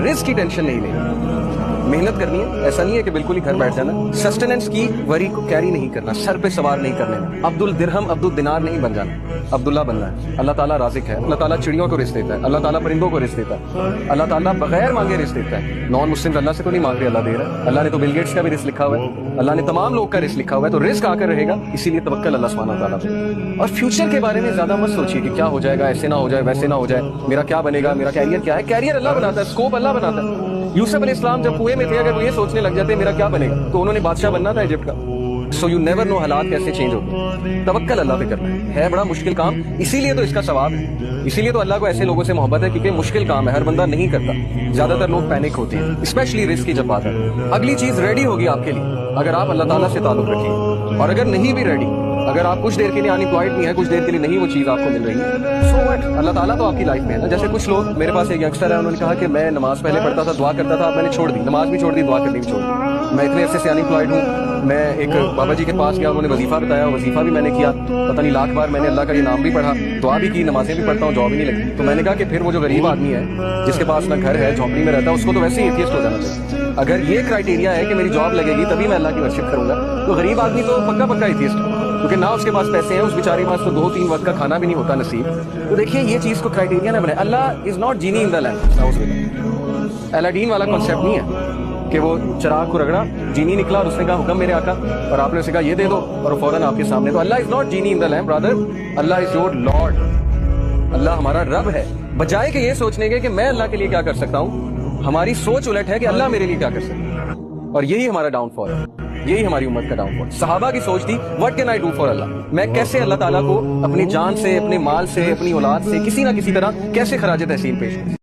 Risk की tension नहीं लेनी, मेहनत करनी है। ऐसा नहीं है कि बिल्कुल ही घर बैठ जाना। सस्टेनेंस की वरी को कैरी नहीं करना, सर पे सवार नहीं करने, अब्दुल दिरहम अब्दुल दिनार नहीं बन जाना, अब्दुल्ला बनना है। अल्लाह ताला राज़िक है, अल्लाह ताला चिड़ियों को रिस्क देता है, अल्लाह ताला परिंदों को रिस्क देता है, अल्लाह ताला बगैर मांगे रिस्क देता है। नॉन मुस्लिम अल्लाह से तो नहीं मांग रहे, अल्लाह दे रहा है। अल्लाह ने तो बिल गेट्स का भी रिस्क लिखा हुआ है, अल्लाह ने तमाम लोग का रिस्क लिखा हुआ है, तो रिस्क आकर रहेगा। इसीलिए तवक्कल अल्लाह सुब्हानहू व तआला पे। और फ्यूचर के बारे में ज्यादा मत सोचिए कि क्या हो जाएगा, ऐसे ना हो जाए, वैसे ना हो जाए, मेरा क्या बनेगा, मेरा कैरियर क्या है। कैरियर अल्लाह बनाता है, स्कोप अल्लाह बनाता है। यूसुफ अलैहिस्सलाम जब कुएं में थे, अगर वो ये सोचने लग जाते मेरा क्या बनेगा, तो उन्होंने बादशाह बनना था इजिप्ट का। सो यू नेवर नो हालात कैसे चेंज होते हैं। तवक्कल अल्लाह पे करना है बड़ा मुश्किल काम, इसीलिए तो इसका सवाब है, इसीलिए तो अल्लाह को ऐसे लोगों से मोहब्बत है, क्योंकि मुश्किल काम है, हर बंदा नहीं करता। ज्यादातर लोग पैनिक होते हैं, स्पेशली रिस्क की जब बात है। अगली चीज रेडी होगी आपके लिए अगर आप अल्लाह ताला से ताल्लुक रखेंगे, और अगर नहीं भी रेडी, अगर आप कुछ देर के लिए अनएम्प्लॉयड नहीं है, कुछ देर के लिए नहीं वो चीज आपको मिल रही है, सो व्हाट, अल्लाह ताला तो आपकी लाइफ में है ना। जैसे कुछ लोग, मेरे पास एक यंगस्टर है, उन्होंने कहा कि मैं नमाज पहले पढ़ता था, दुआ करता था, अब मैंने छोड़ दी, नमाज भी छोड़ दी, दुआ करनी भी छोड़ दी। मैं इतने अरसे से अनएम्प्लॉयड हूँ। मैं एक बाबा जी के पास गया, उन्होंने वजीफा बताया, वजीफा भी मैंने किया, पता नहीं लाख बार मैंने अल्लाह का ये नाम भी पढ़ा, दुआ भी की, नमाजें भी पढ़ता हूँ, जॉब ही नहीं लगी। तो मैंने कहा कि फिर वो जो गरीब आदमी है, जिसके पास ना घर है, झोंपड़ी में रहता है, उसको तो वैसे ही एथियस्ट हो जाना चाहिए। अगर ये क्राइटेरिया है कि मेरी जॉब लगेगी तभी मैं अल्लाह की वर्शिप करूंगा, तो गरीब आदमी तो पक्का पक्का एथियस्ट है, क्योंकि ना उसके पास पैसे हैं, उस बेचारे के पास तो 2-3 वक्त का खाना भी नहीं होता नसीब। तो देखिए ये चीज को क्राइटेरिया ना बनाए। Allah is not genie in the lamp. Aladdin वाला कॉन्सेप्ट नहीं है कि वो चिराग को रगड़ा, जीनी निकला और उसने कहा हुक्म मेरे आका, और आपने उसे कहा ये दे दो, और वो फौरन आपके सामने। तो Allah is not genie in the lamp, brother, Allah is your lord. Allah हमारा रब है। बजाय कि ये सोचने के कि मैं अल्लाह के लिए क्या कर सकता हूँ, हमारी सोच उलट है कि अल्लाह मेरे लिए क्या कर सकता है। और यही हमारा डाउनफॉल है, यही हमारी उम्मत का डाउनफॉल। सहाबा की सोच थी, what can I do for Allah, मैं कैसे अल्लाह ताला को अपनी जान से, अपने माल से, अपनी औलाद से, किसी ना किसी तरह कैसे खराज तहसीन पेश करूं।